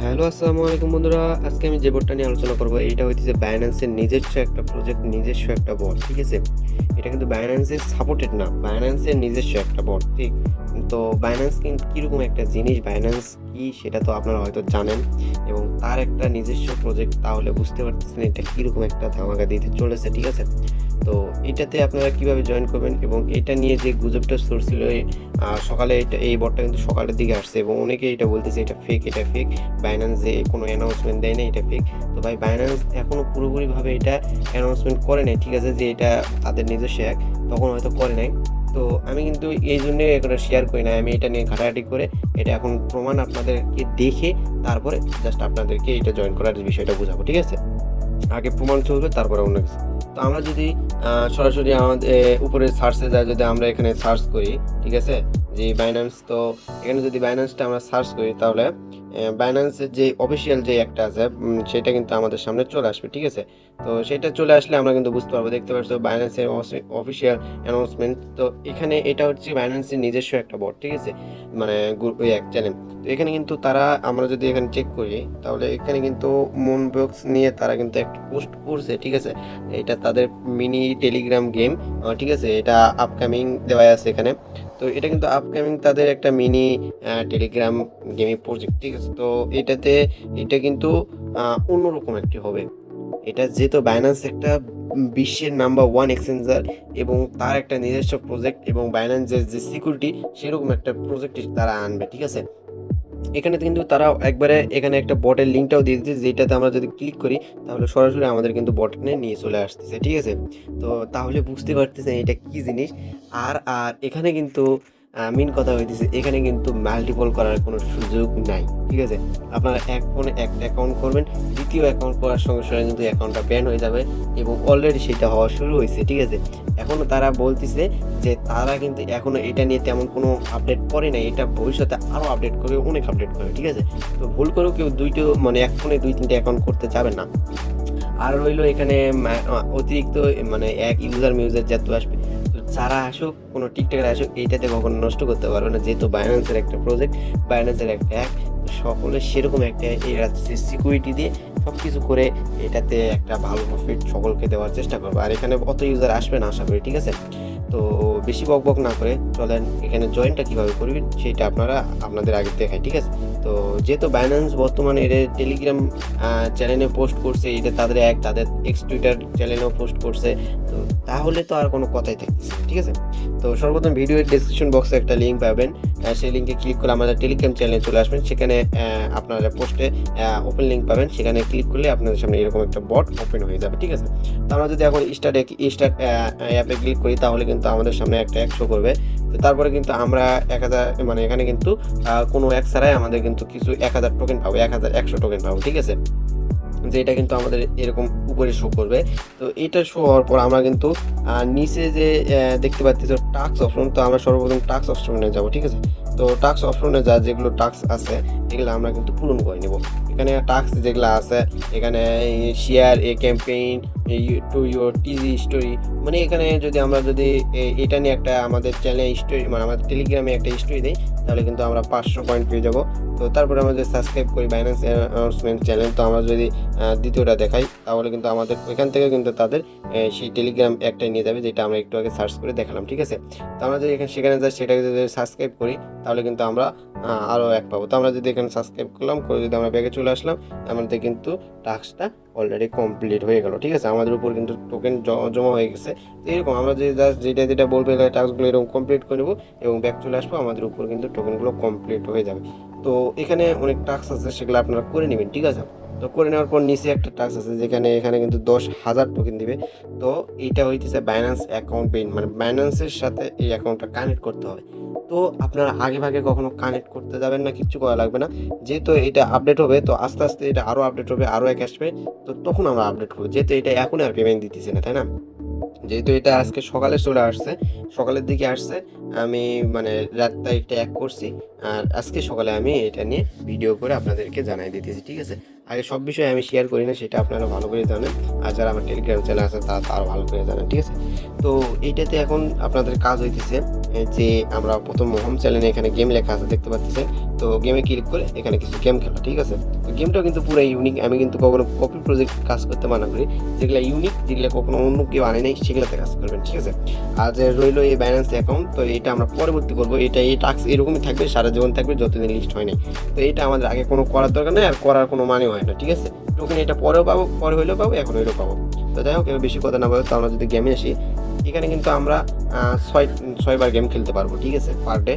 Hello, আসসালামু আলাইকুম বন্ধুরা। আজকে আমি যে বোর্ডটা নিয়ে আলোচনা করব এইটা হইতেছে Binance-এর নিজস্ব একটা প্রজেক্ট, নিজস্ব একটা বট। ঠিক আছে? এটা কিন্তু Binance-এর সাপোর্টেড না, Binance-এর নিজস্ব একটা বট। ঠিক? তো Binance কিন্তু কিরকম একটা জিনিস, Binance কি সেটা তো আপনারা হয়তো জানেন এবং তার একটা নিজস্ব প্রজেক্ট, তাহলে বুঝতে পারতেছেন এটা কিরকম একটা ধামাকা দিতে চলেছে। ঠিক আছে? তো এটাতে আপনারা কিভাবে জয়েন করবেন এবং এটা নিয়ে যে গুজবটা ছড়ছিল সকালে, এই বটটা কিন্তু সকালের দিকে আসছে এবং অনেকেই এটা বলতেছে এটা ফেক, এটা ফেক। Binance যে কোনো অ্যানাউন্সমেন্ট দেয় নাই, এটা ফেক। তো ভাই, Binance এখনও পুরোপুরিভাবে এটা অ্যানাউন্সমেন্ট করে নাই। ঠিক আছে? যে এটা তাদের নিজস্ব এক, তখন হয়তো করে নাই। তো আমি কিন্তু এই জন্যে এটা শেয়ার করি না। আমি এটা নিয়ে ঘাটাঘাটি করে এটা এখন প্রমাণ আপনাদেরকে দেখে তারপরে জাস্ট আপনাদেরকে এটা জয়েন করার বিষয়টা বুঝাবো। ঠিক আছে? আগে প্রমাণ চলবে, তারপরে অন্য কিছু। তো আমরা যদি সরাসরি আমাদের উপরে সার্চে যাই, যদি আমরা এখানে সার্চ করি, ঠিক আছে? যে Binance, তো এখানে যদি Binance-টা আমরা সার্চ করি, তাহলে Binance-এর যে অফিসিয়াল যে একটা আছে সেটা কিন্তু আমাদের সামনে চলে আসবে। ঠিক আছে? তো সেটা চলে আসলে আমরা কিন্তু বুঝতে পারবো। দেখতে পাচ্ছ Binance-এর অফিসিয়াল অ্যানাউন্সমেন্ট। তো এখানে এটা হচ্ছে Binance-এর নিজস্ব একটা বট। ঠিক আছে? মানে ওই এক চ্যানেল। তো এখানে কিন্তু তারা, আমরা যদি এখানে চেক করি, তাহলে এখানে কিন্তু মুনবক্স নিয়ে তারা কিন্তু একটা পোস্ট করছে। ঠিক আছে? এটা তাদের মিনি টেলিগ্রাম গেম। ঠিক আছে? এটা আপকামিং দেওয়া আছে এখানে। তো এটা কিন্তু আপকামিং তাদের একটা মিনি টেলিগ্রাম গেমিং প্রজেক্ট। ঠিক আছে? তো এটা কিন্তু অন্যরকম একটি হবে। এটা যেহেতু Binance একটা বিশ্বের নাম্বার 1 এক্সচেঞ্জার এবং তার একটা নিজস্ব প্রজেক্ট এবং Binance-এর যে সিকিউরিটি, সেরকম একটা প্রজেক্ট তারা আনবে। ঠিক আছে? এখানে কিন্তু তারা একবারে এখানে একটা বটের লিঙ্কটাও দিয়ে দিচ্ছে, যেটাতে আমরা যদি ক্লিক করি তাহলে সরাসরি আমাদের কিন্তু বটনে নিয়ে চলে আসতেছে। ঠিক আছে? তো তাহলে বুঝতে পারতেছেন এটা কি জিনিস। আর এখানে কিন্তু মেইন কথা হইতেছে, এখানে কিন্তু মাল্টিপল করার কোনো সুযোগ নাই। ঠিক আছে? আপনারা এক ফোনে একটা অ্যাকাউন্ট করবেন, দ্বিতীয় অ্যাকাউন্ট করার সঙ্গে সঙ্গে কিন্তু অ্যাকাউন্টটা ব্যান হয়ে যাবে এবং অলরেডি সেটা হওয়া শুরু হয়েছে। ঠিক আছে? এখনও তারা বলতেছে যে তারা কিন্তু এখনও এটা নিয়ে তেমন কোনো আপডেট করে নাই। এটা ভবিষ্যতে আরও আপডেট করবে, অনেক আপডেট করবে। ঠিক আছে? তো ভুল করেও কেউ মানে এক ফোনে 2-3টে অ্যাকাউন্ট করতে যাবেন না। আর রইলো এখানে অতিরিক্ত মানে এক মিউজার যত আসবে, তো যারা আসুক, কোনো টিকটকার আসুক, এইটাতে কখনো নষ্ট করতে পারবে না। যেহেতু Binance-এর একটা প্রজেক্ট, Binance-এর একটা অ্যাপ, তো সকলে সেরকম একটা এরা সিকিউরিটি দিয়ে সবকিছু করে এটাতে একটা ভালো প্রফিট সকলকে দেওয়ার চেষ্টা করবে। আর এখানে অত ইউজার আসবে না আশা করি। ঠিক আছে? তো বেশি বকবক না করে চলেন এখানে জয়েনটা কিভাবে করবেন সেটা আপনাদের আগে দেখাই। ঠিক আছে? তো যেহেতু Binance বর্তমানে এর টেলিগ্রাম চ্যানেলে পোস্ট করছে, এটা তাদের এক্স টুইটার চ্যানেলেও পোস্ট করছে। তো তাহলে তো আর কোনো কথাই থাকতেছে না। ঠিক আছে? তো সর্বপ্রথম ভিডিওর ডেসক্রিপশন বক্সে একটা লিঙ্ক পাবেন। সেই লিঙ্কে ক্লিক করে আমাদের টেলিগ্রাম চ্যানেলে চলে আসবেন। সেখানে আপনারা পোস্টে ওপেন লিঙ্ক পাবেন। সেখানে ক্লিক করলে আপনাদের সামনে এরকম একটা বট ওপেন হয়ে যাবে। ঠিক আছে? তো আমরা যদি এখন স্টার্ট অ্যাপে ক্লিক করি, তাহলে কিন্তু আমাদের সামনে একটা অ্যাড শো করবে। তো তারপরে কিন্তু আমরা 1000, মানে এখানে কিন্তু কোনো অ্যাড ছাড়াই আমাদের কিন্তু কিছু 1000 টোকেন পাবো, 1100 টোকেন পাবো। ঠিক আছে? যে এটা কিন্তু আমাদের এরকম উপরে শো করবে। তো এটা শো হওয়ার পর আমরা কিন্তু নিচে যে দেখতে পাচ্ছি টাস্ক অপশন, তো আমরা সর্বপ্রথম টাস্ক অপশনে যাব। ঠিক আছে? তো টাস্ক অপশনে যেগুলো টাস্ক আছে এগুলো আমরা কিন্তু পূরণ করে নেব। এখানে টাস্ক যেগুলো আছে, এখানে share A campaign to your টিজি story, মানে এখানে যদি এটা নিয়ে একটা আমাদের চ্যানেলে স্টোরি, মানে আমাদের টেলিগ্রামে একটা স্টোরি দিই, তাহলে কিন্তু আমরা 500 পয়েন্ট পেয়ে যাব। তো তারপরে আমরা যদি সাবস্ক্রাইব করি Binance অ্যানাউন্সমেন্ট চ্যানেল, তো আমরা যদি দ্বিতীয়টা দেখাই, তাহলে কিন্তু আমাদের ওইখান থেকে কিন্তু তাদের সেই টেলিগ্রাম একটাই নিয়ে যাবে, যেটা আমরা একটু আগে সার্চ করে দেখালাম। ঠিক আছে? তো আমরা যদি সেখানে যাই, সেটাকে যদি সাবস্ক্রাইব করি, তাহলে কিন্তু আমরা আরও এক পাবো। তো আমরা যদি এখানে সাবস্ক্রাইব করলাম করে যদি আমরা ব্যাগে চলে আসলাম, আমাদের কিন্তু টাস্কটা অলরেডি কমপ্লিট হয়ে গেল। ঠিক আছে? আমাদের উপর কিন্তু টোকেন জমা হয়ে গেছে। তো এরকম আমরা যদি জাস্ট যেটা বলবো টাস্কগুলো এরকম কমপ্লিট করে নেবো এবং ব্যাক চলে আসবো, আমাদের উপর কিন্তু টোকেনগুলো কমপ্লিট হয়ে যাবে। তো এখানে অনেক টাস্ক আছে, সেগুলো আপনারা করে নেবেন। ঠিক আছে? তো করে নেওয়ার পর নিচে একটা টাস্ক আছে, এখানে কিন্তু 10,000 টোকেন দিবে। তো এইটা হইতেছে Binance অ্যাকাউন্ট পেইন, মানে Binance-এর সাথে এই অ্যাকাউন্টটা কানেক্ট করতে হবে। তো আপনারা আগে ভাগে কখনো কানেক্ট করতে যাবেন না, কিচ্ছু করা লাগবে না। যেহেতু এটা আপডেট হবে, তো আস্তে আস্তে এটা আরও আপডেট হবে, আরও এক আসবে। তো তখন আমরা আপডেট করবো, যেহেতু এটা এখন আর পেমেন্ট দিতেছি না, তাই না? যেহেতু এটা আজকে সকালে চলে আসছে, সকালের দিকে আসছে, আমি মানে রাতটা একটা এক করছি, আর আজকে সকালে আমি এটা নিয়ে ভিডিও করে আপনাদেরকে জানাই দিতেছি। ঠিক আছে? আগে সব বিষয়ে আমি শেয়ার করি না, সেটা আপনারা ভালো করে জানেন। আর যারা আমার টেলিগ্রাম চ্যানেল আছে তারা তো আরও ভালো করে জানেন। ঠিক আছে? তো এইটাতে এখন আপনাদের কাজ হইতেছে যে আমরা প্রথম হোম চ্যানেলে এখানে গেম লেখা আছে দেখতে পাচ্ছেন। তো গেমে ক্লিক করে এখানে কিছু গেম খেলা, ঠিক আছে? তো গেমটাও কিন্তু পুরো ইউনিক। আমি কিন্তু কখনো কপি প্রজেক্ট কাজ করতে মানা করি। যেগুলা ইউনিক, যেগুলা কখনো অন্য কেউ আনে নাই, সেগুলাতে কাজ করবেন, ঠিক আছে? আর যে রইলো এই বাইন্যান্স অ্যাকাউন্ট, তো এটা আমরা পরবর্তী করবো। এটা এই টাস্ক এরকমই থাকবে, সারা জীবন থাকবে যতদিন লিস্ট হয় নাই। তো এটা আমাদের আগে কোনো করার দরকার নেই, আর করার কোনো মানে হয় না, ঠিক আছে? টোকেন এটা পরেও পাবো, পরে হইলেও পাবো, এখন হইলেও পাবো। তো যাই হোক, এবার বেশি কথা না বলে তো আমরা যদি গেমে আসি, এখানে কিন্তু আমরা ছয়বার গেম খেলতে পারবো, ঠিক আছে? পার ডে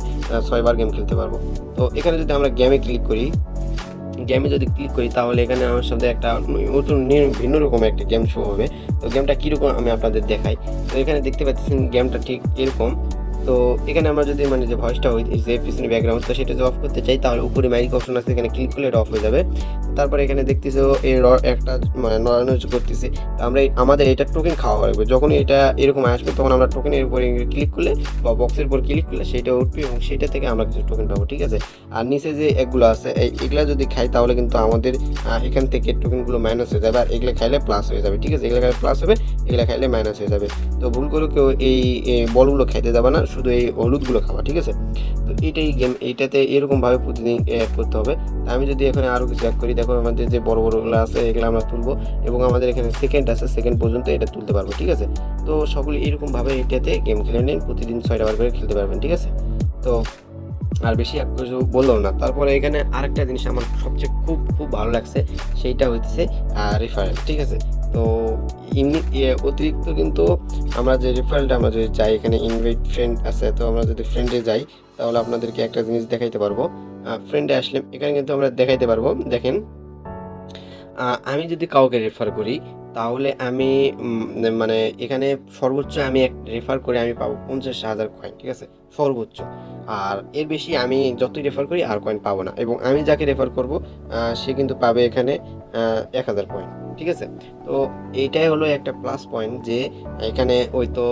6বার গেম খেলতে পারবো। তো এখানে যদি আমরা গেমে ক্লিক করি, তাহলে এখানে আমার সাথে একটা নতুন ভিন্ন রকমের একটা গেম শো হবে। তো গেমটা কীরকম আমি আপনাদের দেখাই। তো এখানে দেখতে পাচ্ছেন গেমটা ঠিক এরকম। তো এখানে আমরা যদি মানে যে ভয়েসটা যে পিছনে ব্যাকগ্রাউন্ড, তো সেটা যদি অফ করতে চাই, তাহলে উপরে মাইক অপশন আছে, এখানে ক্লিক করলে এটা অফ হয়ে যাবে। তারপরে এখানে দেখতেছো একটা মানে নড়ানোর করতেছে। তো আমরা আমাদের এটা টোকেন খাওয়া লাগবে। যখন এটা এরকম আসবে, তখন আমরা টোকেনের উপরে ক্লিক করলে বা বক্সের উপর ক্লিক করলে সেটা উঠবে এবং সেটা থেকে আমরা কিছু টোকেন পাবো, ঠিক আছে? আর নিচে যে এগুলো আছে, এগুলা যদি খাই তাহলে কিন্তু আমাদের এখান থেকে টোকেনগুলো মাইনাস হয়ে যাবে, আর এগুলো খাইলে প্লাস হয়ে যাবে, ঠিক আছে? এগুলো খাইলে প্লাস হবে, এগুলো খাইলে মাইনাস হয়ে যাবে। তো ভুল করে কেউ এই বলগুলো খাইতে যাবে না, শুধু এই হলুদগুলো খাওয়া, ঠিক আছে? তো এইটাই গেম, এইটাতে এরকমভাবে প্রতিদিন অ্যাড করতে হবে। আমি যদি এখানে আরও কিছু অ্যাড করি, দেখো আমাদের যে বড় বড়গুলো আছে এগুলো আমরা তুলবো, এবং আমাদের এখানে সেকেন্ড আছে, সেকেন্ড পর্যন্ত এটা তুলতে পারবো, ঠিক আছে? তো সকলে এরকমভাবে এটাতে গেম খেলে নিন, প্রতিদিন 6টা বার করে খেলতে পারবেন, ঠিক আছে? তো আর বেশি আর কিছু বললাম না। তারপরে এখানে আরেকটা জিনিস আমার সবচেয়ে খুব খুব ভালো লাগছে, সেইটা হইতেছে রেফারেল, ঠিক আছে? তো এমনি অতিরিক্ত কিন্তু আমরা যে রেফারেলটা আমরা যদি যাই, এখানে ইনভাইট ফ্রেন্ড আছে, তো আমরা যদি ফ্রেন্ডে যাই, তাহলে আপনাদেরকে একটা জিনিস দেখাইতে পারবো। ফ্রেন্ডে আসলে এখানে কিন্তু আমরা দেখাইতে পারবো, দেখেন। আমি যদি কাউকে রেফার করি, তাহলে আমি মানে এখানে সর্বোচ্চ আমি রেফার করে আমি পাবো 50,000 কয়েন, ঠিক আছে? সর্বোচ্চ। আর এর বেশি আমি যতই রেফার করি আর কয়েন পাবো না, এবং আমি যাকে রেফার করব সে কিন্তু পাবে এখানে 1000 কয়েন, ঠিক আছে? তো এইটাই হলো একটা প্লাস পয়েন্ট, যে এখানে ওই তো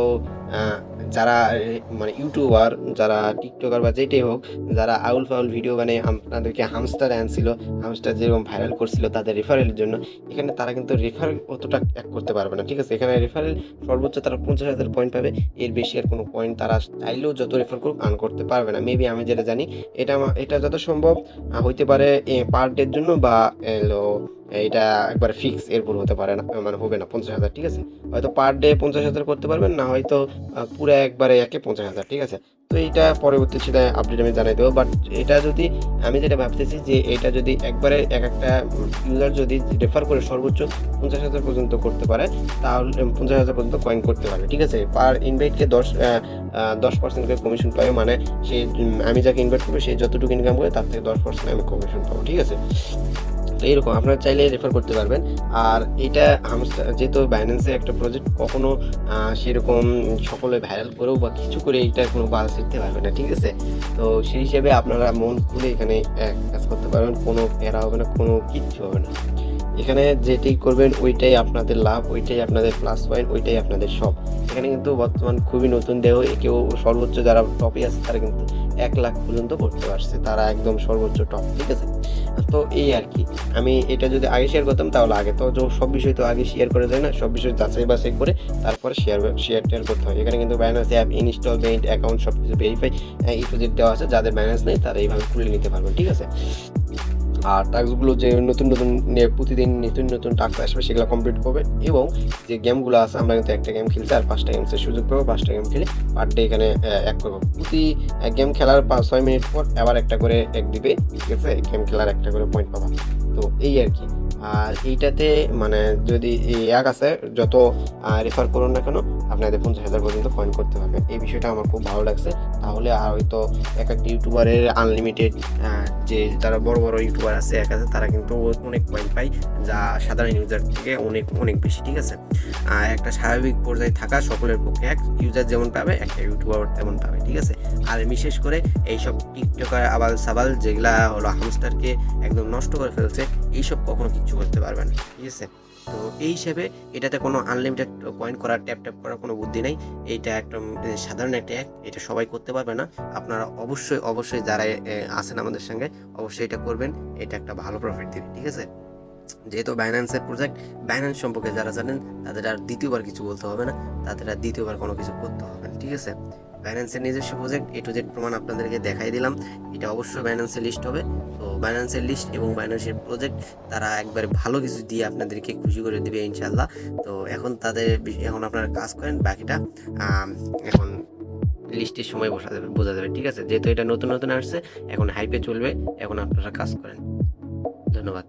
আহ, যারা মানে ইউটিউবার, যারা টিকটকার বা যেটাই হোক, যারা আউল ফাউল ভিডিও বানিয়ে আপনাদেরকে হামস্টার আনছিল, হামস্টার যেরকম ভাইরাল করছিল তাদের রেফারেলের জন্য, এখানে তারা কিন্তু রেফারেল অতটা এক করতে পারবে না, ঠিক আছে? এখানে রেফারেল সর্বোচ্চ তারা 50,000 পয়েন্ট পাবে। এর বেশি আর কোনো পয়েন্ট তারা চাইলেও যত রেফার করুক আর্ন করতে পারবে না। মেবি আমি যেটা জানি, এটা যত সম্ভব হইতে পারে পার ডের জন্য, বা এলো এটা একবার ফিক্স, এরপর হতে পারে না, মানে হবে না 50,000, ঠিক আছে? হয়তো পার ডে 50,000 করতে পারবেন, না হয়তো পুরো একবারে একে 50,000, ঠিক আছে? তো এইটা পরবর্তী সেটা আপডেট আমি জানাই দেবো। বাট এটা যদি আমি যেটা ভাবতেছি, যে এটা যদি একবারে একটা ইউজার যদি রেফার করে সর্বোচ্চ 50,000 পর্যন্ত করতে পারে, তাহলে 50,000 পর্যন্ত কয়েন করতে পারবে, ঠিক আছে? পার ইনভাইটকে 10% করে কমিশন পাবে, মানে সে আমি যাকে ইনভাইট করবো সে যতটুকু ইনকাম করে তার থেকে 10% আমি কমিশন পাবো, ঠিক আছে? তো এরকম আপনারা চাইলে রেফার করতে পারবেন। আর এটা যেহেতু বাইন্যান্সের একটা প্রজেক্ট, কখনো সেরকম সকলে ভাইরাল করেও বা কিছু করে এইটা কোনো বাধা শিখতে পারবে না, ঠিক আছে? তো সেই হিসেবে আপনারা মন খুলে এখানে কাজ করতে পারবেন, কোনো প্যারা হবে না, কোনো কিচ্ছু হবে না। এখানে যেটাই করবেন ওইটাই আপনাদের লাভ, ওইটাই আপনাদের প্লাস পয়েন্ট, ওইটাই আপনাদের সব। এখানে কিন্তু বর্তমান খুবই নতুন দেহ, কেউ সর্বোচ্চ যারা টপে আছে তারা কিন্তু 1 লাখ পর্যন্ত করতে পারছে, তারা একদম সর্বোচ্চ টপ, ঠিক আছে? তো এই আর কি। আমি এটা যদি আগে শেয়ার করতাম, তাহলে আগে তো সব বিষয় তো আগে শেয়ার করে যায় না, সব বিষয় যাচাই বাছাই করে তারপরে শেয়ার করতে হয়। এখানে কিন্তু বাইন্যান্স অ্যাপ ইনস্টলমেন্ট অ্যাকাউন্ট সব কিছু ভেরিফাই ইপোজিট দেওয়া আছে, যাদের বাইন্যান্স নেই তারা এইভাবে খুলে নিতে পারবেন, ঠিক আছে? আর টাস্কগুলো যে নতুন নতুন প্রতিদিন নতুন নতুন টাস্ক আসবে, সেগুলো কমপ্লিট করবে। এবং যে গেমগুলো আছে, আমরা কিন্তু একটা গেম খেলছি আর 5টা গেমসের সুযোগ পাবো। 5টা গেম খেলে পার ডে এখানে এক করবো। প্রতি গেম খেলার 6 মিনিট পর আবার একটা করে এক দিবে, ঠিক আছে? গেম খেলার একটা করে পয়েন্ট পাবা। তো এই আর কি। আর এইটাতে মানে যদি এক আছে, যত রেফার করুন না কেন, আপনাদের 50,000 পর্যন্ত কয়েন করতে পারবেন। এই বিষয়টা আমার খুব ভালো লাগছে। তাহলে আর হয়তো এক একটা ইউটিউবারের আনলিমিটেড, যে যারা বড় বড় ইউটিউবার আছে এক আছে, তারা কিন্তু অনেক পয়েন্ট পায়, যা সাধারণ ইউজার থেকে অনেক অনেক বেশি, ঠিক আছে? একটা স্বাভাবিক পর্যায়ে থাকা সকলের পক্ষে, এক ইউজার যেমন পাবে একটা ইউটিউবার তেমন পাবে, ঠিক আছে? আর বিশেষ করে এইসব টিকটকার আবাল সাবাল যেগুলা হলো হামস্টারকে একদম নষ্ট করে ফেলছে, এইসব কখনো কিচ্ছু করতে পারবে না, ঠিক আছে? তো এই হিসেবে এটাতে কোনো আনলিমিটেড কয়েন করার ট্যাপ করার কোনো বুদ্ধি নেই। এইটা একটা সাধারণ একটা অ্যাক্ট, এটা সবাই করতে পারবে না। আপনারা অবশ্যই অবশ্যই যারা আছেন আমাদের সঙ্গে, অবশ্যই এটা করবেন। এটা একটা ভালো প্রফিট দিবে, ঠিক আছে? যেহেতু বাইন্যান্সের প্রজেক্ট, বাইন্যান্স সম্পর্কে যারা জানেন তাদের আর দ্বিতীয়বার কিছু বলতে হবে না, তাদের আর দ্বিতীয়বার কোনো কিছু করতে হবে না, ঠিক আছে? বাইন্যান্সের নিজস্ব প্রজেক্ট A to Z প্রমাণ আপনাদেরকে দেখাই দিলাম। এটা অবশ্যই বাইন্যান্সের লিস্ট হবে। তো বাইন্যান্সের লিস্ট এবং বাইন্যান্সের প্রজেক্ট তারা একবারে ভালো কিছু দিয়ে আপনাদেরকে খুশি করে দিবে ইনশাআল্লাহ। তো এখন এখন আপনারা কাজ করেন, বাকিটা এখন লিস্টের সময় বোঝা যাবে, ঠিক আছে? যেহেতু এটা নতুন আসছে, এখন হাইপে চলবে, এখন আপনারা কাজ করেন। ধন্যবাদ।